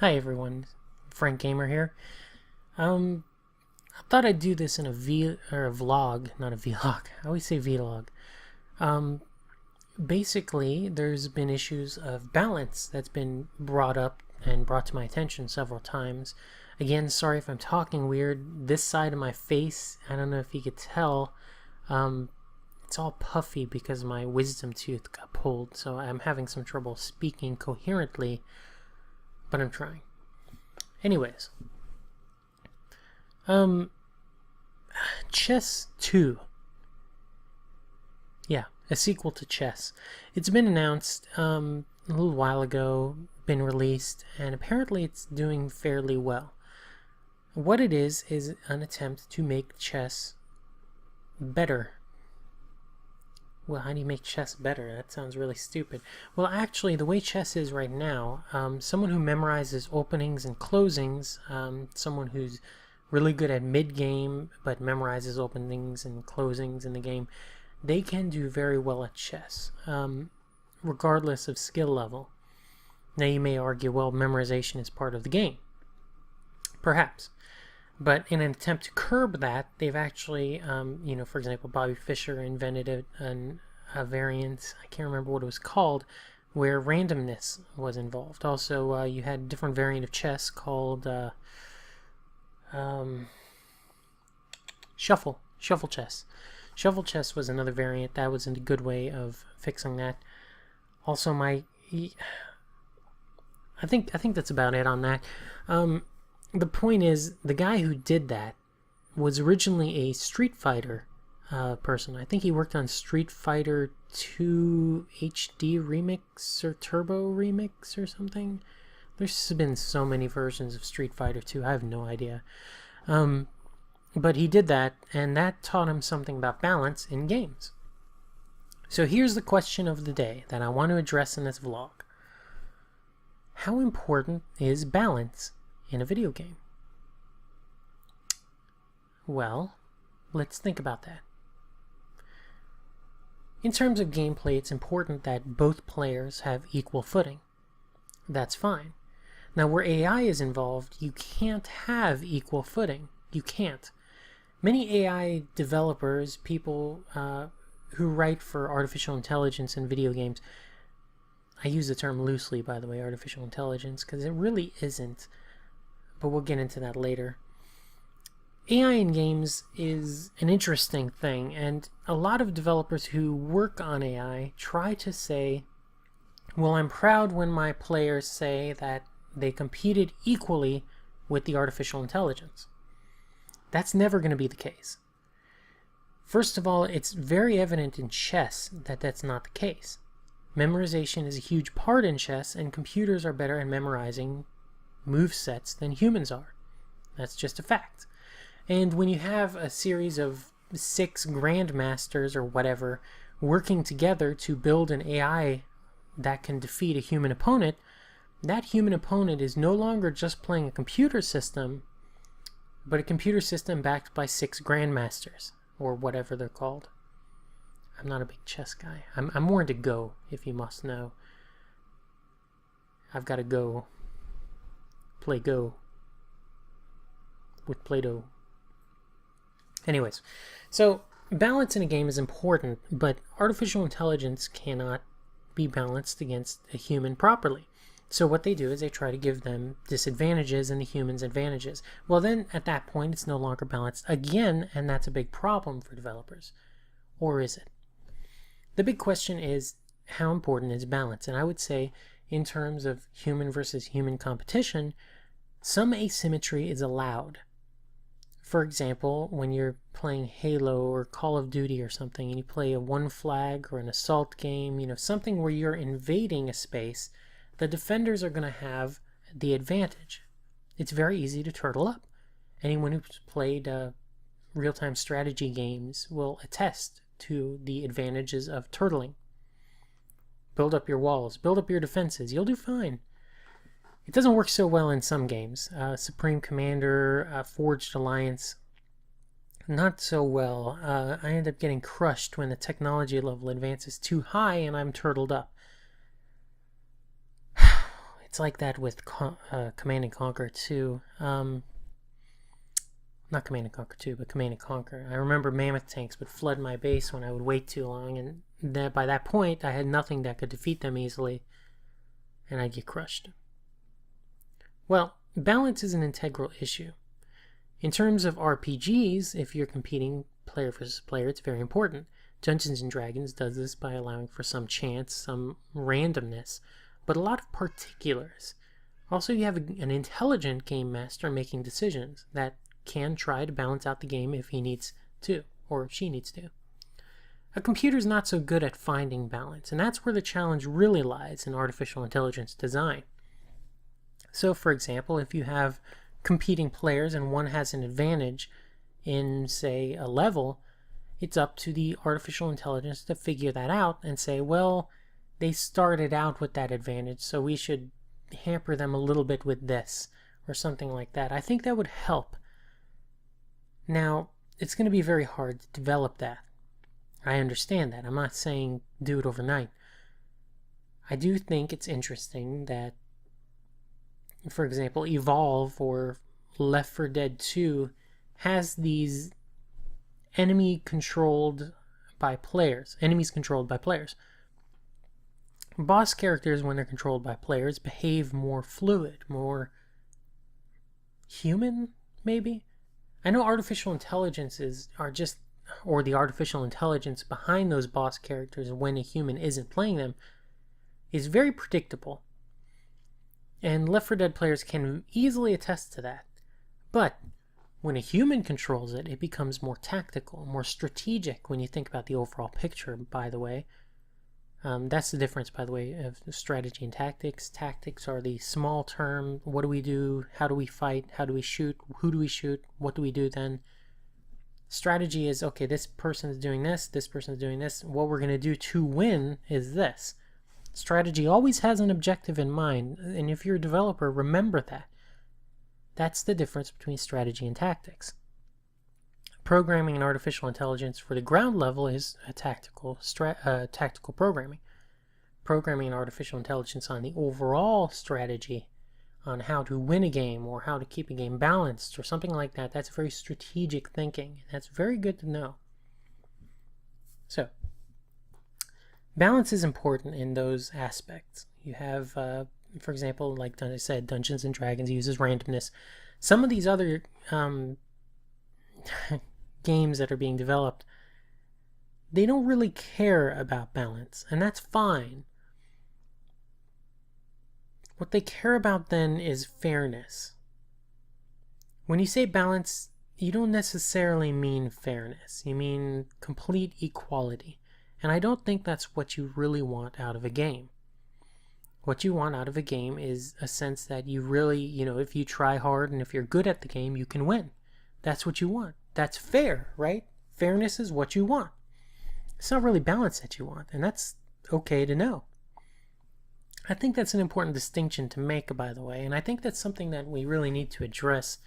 Hi everyone, Frank Gamer here. I thought I'd do this in a vlog, not a vlog. I always say vlog. Um, Basically, there's been issues of balance that's been brought up and brought to my attention several times. Again, sorry if I'm talking weird. This side of my face, I don't know if you could tell, it's all puffy because my wisdom tooth got pulled, so I'm having some trouble speaking coherently, but I'm trying. Anyways, Chess 2. Yeah, a sequel to Chess. It's been announced a little while ago, been released, and apparently it's doing fairly well. What it is an attempt to make chess better. Well, how do you make chess better? That sounds really stupid. Well, actually, the way chess is right now, someone who memorizes openings and closings, someone who's really good at mid-game but memorizes openings and closings in the game, they can do very well at chess, regardless of skill level. Now, you may argue, well, memorization is part of the game. Perhaps. But in an attempt to curb that, they've actually, for example, Bobby Fischer invented a variant, I can't remember what it was called, where randomness was involved. Also, you had a different variant of chess called shuffle chess. Shuffle chess was another variant. That was a good way of fixing that. Also, I think that's about it on that. The point is, the guy who did that was originally a Street Fighter person. I think he worked on Street Fighter 2 HD Remix or Turbo Remix or something. There's been so many versions of Street Fighter 2, I have no idea. But he did that, and that taught him something about balance in games. So here's the question of the day that I want to address in this vlog. How important is balance in a video game? Well, let's think about that. In terms of gameplay, it's important that both players have equal footing. That's fine. Now, where AI is involved, you can't have equal footing. You can't. Many AI developers, people who write for artificial intelligence in video games, I use the term loosely, by the way, artificial intelligence, because it really isn't. But we'll get into that later. AI in games is an interesting thing, and a lot of developers who work on AI try to say, well, I'm proud when my players say that they competed equally with the artificial intelligence. That's never going to be the case. First of all, it's very evident in chess that that's not the case. Memorization is a huge part in chess, and computers are better at memorizing movesets than humans are. That's just a fact. And when you have a series of 6 grandmasters or whatever working together to build an AI that can defeat a human opponent, that human opponent is no longer just playing a computer system, but a computer system backed by 6 grandmasters, or whatever they're called. I'm not a big chess guy. I'm more into Go, if you must know. I've got to go play Go with Play-Doh. Anyways, so balance in a game is important, but artificial intelligence cannot be balanced against a human properly. So what they do is they try to give them disadvantages and the humans advantages. Well, then at that point it's no longer balanced again, and that's a big problem for developers. Or is it? The big question is, how important is balance? And I would say, in terms of human versus human competition, some asymmetry is allowed. For example, when you're playing Halo or Call of Duty or something, and you play a one flag or an assault game, something where you're invading a space, the defenders are going to have the advantage. It's very easy to turtle up. Anyone who's played real-time strategy games will attest to the advantages of turtling. Build up your walls, build up your defenses, you'll do fine. It doesn't work so well in some games. Supreme Commander, Forged Alliance, not so well. I end up getting crushed when the technology level advances too high and I'm turtled up. It's like that with Command and Conquer 2. Not Command and Conquer 2, but Command and Conquer. I remember mammoth tanks would flood my base when I would wait too long, and by that point I had nothing that could defeat them easily, and I'd get crushed. Well, balance is an integral issue. In terms of RPGs, if you're competing player versus player, it's very important. Dungeons & Dragons does this by allowing for some chance, some randomness, but a lot of particulars. Also, you have an intelligent game master making decisions that can try to balance out the game if he needs to, or she needs to. A computer's not so good at finding balance, and that's where the challenge really lies in artificial intelligence design. So, for example, if you have competing players and one has an advantage in, say, a level, it's up to the artificial intelligence to figure that out and say, well, they started out with that advantage, so we should hamper them a little bit with this, or something like that. I think that would help. Now, it's going to be very hard to develop that. I understand that. I'm not saying do it overnight. I do think it's interesting that, for example, Evolve or Left 4 Dead 2 has these enemies controlled by players. Boss characters, when they're controlled by players, behave more fluid, more human, maybe? I know artificial intelligences are just, or the artificial intelligence behind those boss characters when a human isn't playing them, is very predictable. And Left 4 Dead players can easily attest to that. But when a human controls it, it becomes more tactical, more strategic when you think about the overall picture, by the way. That's the difference, by the way, of strategy and tactics. Tactics are the small term. What do we do? How do we fight? How do we shoot? Who do we shoot? What do we do then? Strategy is, okay, this person is doing this person is doing this. What we're going to do to win is this. Strategy always has an objective in mind, and if you're a developer, remember that. That's the difference between strategy and tactics. Programming and artificial intelligence for the ground level is a tactical programming. Programming and artificial intelligence on the overall strategy, on how to win a game or how to keep a game balanced or something like that, that's very strategic thinking. That's very good to know. So, balance is important in those aspects. You have, for example, like I said, Dungeons & Dragons uses randomness. Some of these other games that are being developed, they don't really care about balance, and that's fine. What they care about then is fairness. When you say balance, you don't necessarily mean fairness. You mean complete equality. And I don't think that's what you really want out of a game. What you want out of a game is a sense that you really, if you try hard and if you're good at the game, you can win. That's what you want. That's fair, right? Fairness is what you want. It's not really balance that you want, and that's okay to know. I think that's an important distinction to make, by the way, and I think that's something that we really need to address.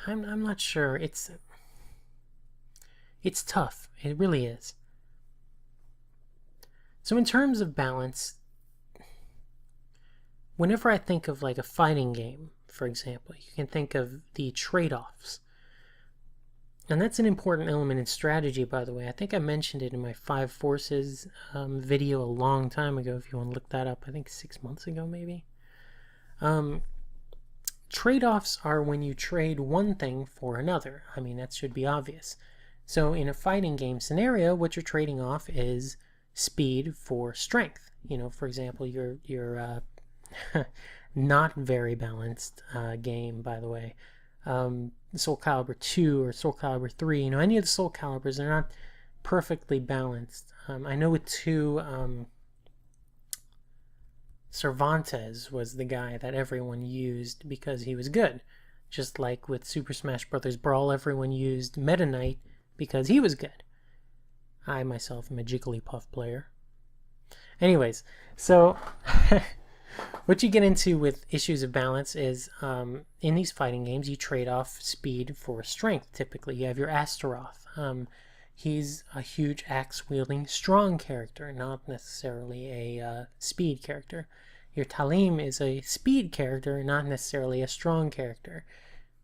I'm not sure. It's tough. It really is. So in terms of balance, whenever I think of like a fighting game, for example, you can think of the trade-offs. And that's an important element in strategy, by the way. I think I mentioned it in my 5 Forces video a long time ago, if you want to look that up. I think 6 months ago, maybe. Trade-offs are when you trade one thing for another. I mean, that should be obvious. So in a fighting game scenario, what you're trading off is speed for strength. For example, your not very balanced game, by the way. Soul Calibur 2 or Soul Calibur 3, any of the Soul Caliburs, they're not perfectly balanced. I know with 2, Cervantes was the guy that everyone used because he was good. Just like with Super Smash Bros. Brawl, everyone used Meta Knight because he was good. I myself am a Jigglypuff player. Anyways, so what you get into with issues of balance is in these fighting games, you trade off speed for strength. Typically, you have your Astaroth. He's a huge axe-wielding, strong character, not necessarily a speed character. Your Talim is a speed character, not necessarily a strong character.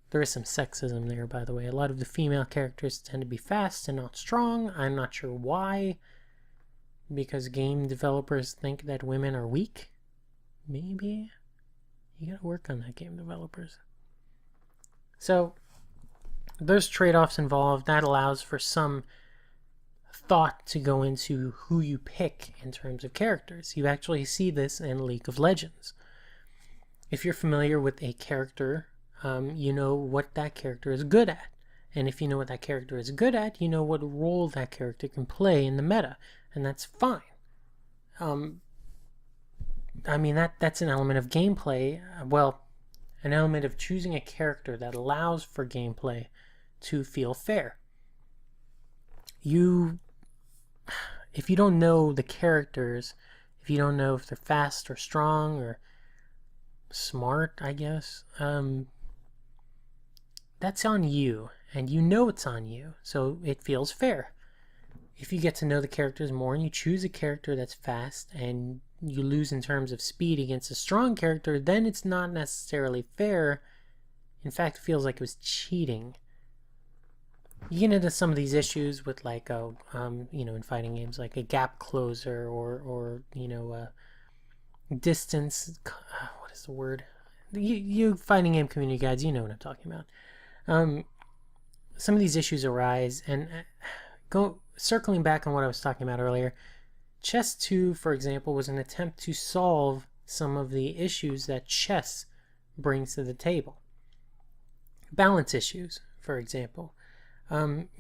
There is some sexism there, by the way. A lot of the female characters tend to be fast and not strong. I'm not sure why. Because game developers think that women are weak? Maybe? You gotta work on that, game developers. So, there's trade-offs involved. That allows for some thought to go into who you pick in terms of characters. You actually see this in League of Legends. If you're familiar with a character, you know what that character is good at. And if you know what that character is good at, you know what role that character can play in the meta. And that's fine. I mean, that's an element of gameplay. Well, an element of choosing a character that allows for gameplay to feel fair. If you don't know the characters, if you don't know if they're fast or strong or smart, I guess, that's on you, and you know it's on you, so it feels fair. If you get to know the characters more and you choose a character that's fast and you lose in terms of speed against a strong character, then it's not necessarily fair. In fact, it feels like it was cheating. You get into some of these issues with, like, in fighting games, like a gap closer or distance. What is the word? You fighting game community guides, you know what I'm talking about. Some of these issues arise, and circling back on what I was talking about earlier, Chess 2, for example, was an attempt to solve some of the issues that chess brings to the table. Balance issues, for example.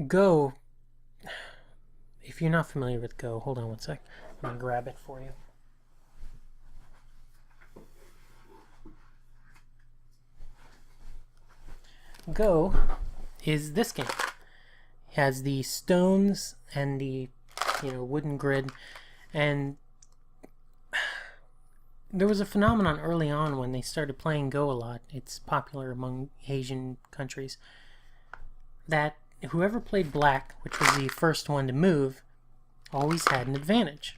Go, if you're not familiar with Go, hold on one sec. I'm going to grab it for you. Go is this game. It has the stones and the wooden grid, and there was a phenomenon early on when they started playing Go a lot. It's popular among Asian countries, that whoever played black, which was the first one to move, always had an advantage.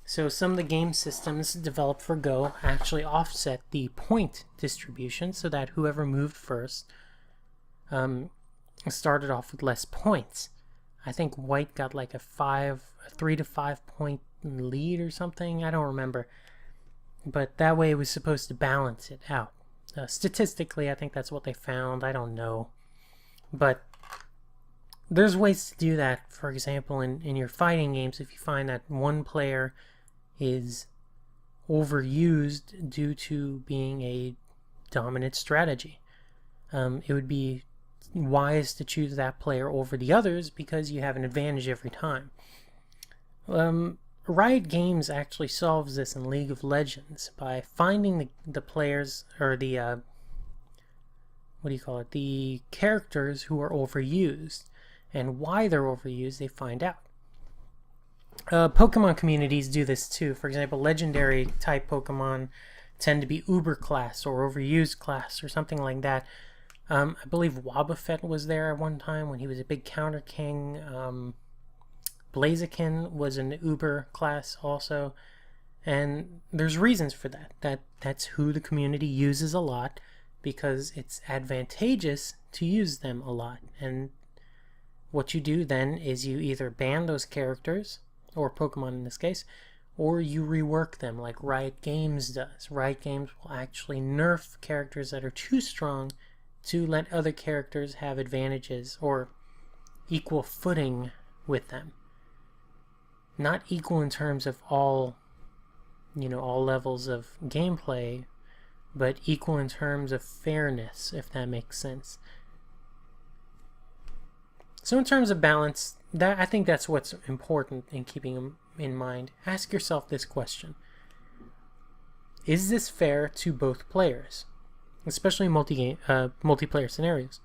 So some of the game systems developed for Go actually offset the point distribution so that whoever moved first started off with less points. I think white got like a 3 to 5 point lead or something. I don't remember. But that way it was supposed to balance it out. Statistically, I think that's what they found. I don't know. But there's ways to do that. For example, in your fighting games, if you find that one player is overused due to being a dominant strategy, it would be wise to choose that player over the others because you have an advantage every time. Riot Games actually solves this in League of Legends by finding the players, or the the characters who are overused, and why they're overused they find out. Pokemon communities do this too. For example, legendary type Pokemon tend to be uber class or overused class or something like that. I believe Wobbuffet was there at one time when he was a big counter king. Blaziken was an uber class also, and there's reasons for that. That's who the community uses a lot because it's advantageous to use them a lot. And what you do then is you either ban those characters, or Pokemon in this case, or you rework them like Riot Games does. Riot Games will actually nerf characters that are too strong to let other characters have advantages or equal footing with them. Not equal in terms of all levels of gameplay, but equal in terms of fairness, if that makes sense. So in terms of balance, I think that's what's important in keeping them in mind. Ask yourself this question: is this fair to both players? Especially in multiplayer scenarios.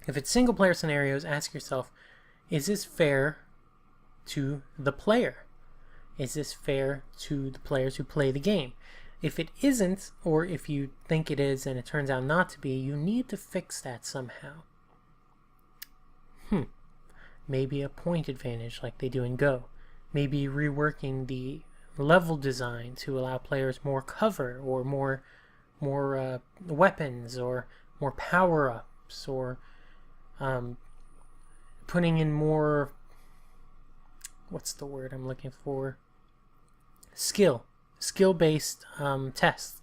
If it's single player scenarios, ask yourself, is this fair to the player? Is this fair to the players who play the game? If it isn't, or if you think it is and it turns out not to be, you need to fix that somehow. Maybe a point advantage like they do in Go. Maybe reworking the level design to allow players more cover or more weapons or more power-ups, or putting in more, what's the word I'm looking for, skill-based tests.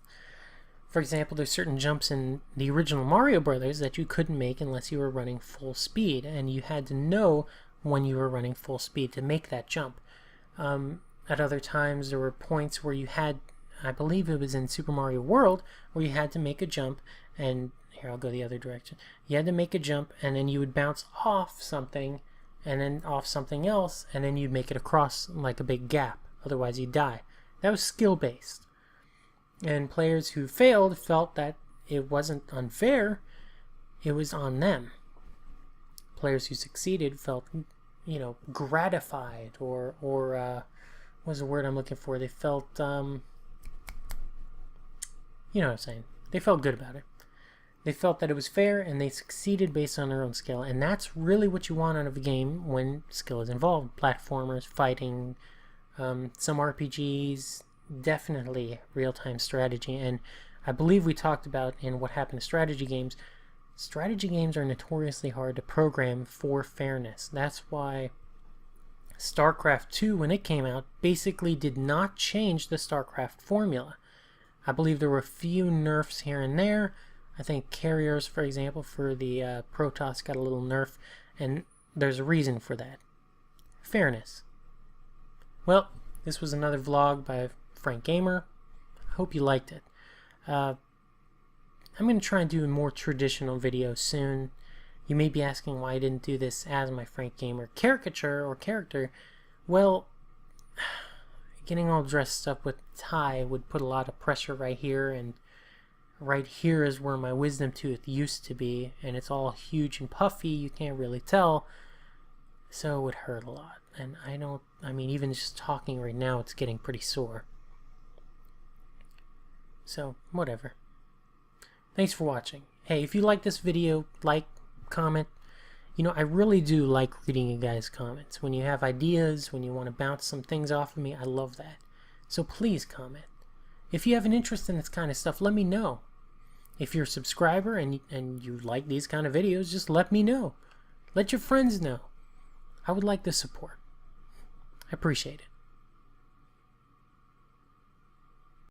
For example, there's certain jumps in the original Mario Brothers that you couldn't make unless you were running full speed, and you had to know when you were running full speed to make that jump. At other times, there were points where you had, I believe it was in Super Mario World, where you had to make a jump, and here, I'll go the other direction. You had to make a jump, and then you would bounce off something, and then off something else, and then you'd make it across like a big gap. Otherwise, you'd die. That was skill-based. And players who failed felt that it wasn't unfair, it was on them. Players who succeeded felt, gratified, or what's the word I'm looking for? They felt, you know what I'm saying. They felt good about it. They felt that it was fair, and they succeeded based on their own skill. And that's really what you want out of a game when skill is involved. Platformers, fighting, some RPGs, definitely real-time strategy. And I believe we talked about in what happened to strategy games are notoriously hard to program for fairness. That's why StarCraft 2, when it came out, basically did not change the StarCraft formula. I believe there were a few nerfs here and there. I think carriers, for example, for the Protoss got a little nerf, and there's a reason for that. Fairness. Well, this was another vlog by Frank Gamer. I hope you liked it. I'm going to try and do a more traditional video soon. You may be asking why I didn't do this as my Frank Gamer caricature or character. Well, getting all dressed up with tie would put a lot of pressure right here, and right here is where my wisdom tooth used to be, and it's all huge and puffy, you can't really tell, so it would hurt a lot. And even just talking right now, it's getting pretty sore. So, whatever. Thanks for watching. Hey, if you like this video, like, comment. I really do like reading you guys' comments. When you have ideas, when you want to bounce some things off of me, I love that. So please comment. If you have an interest in this kind of stuff, let me know. If you're a subscriber and you like these kind of videos, just let me know. Let your friends know. I would like the support. I appreciate it.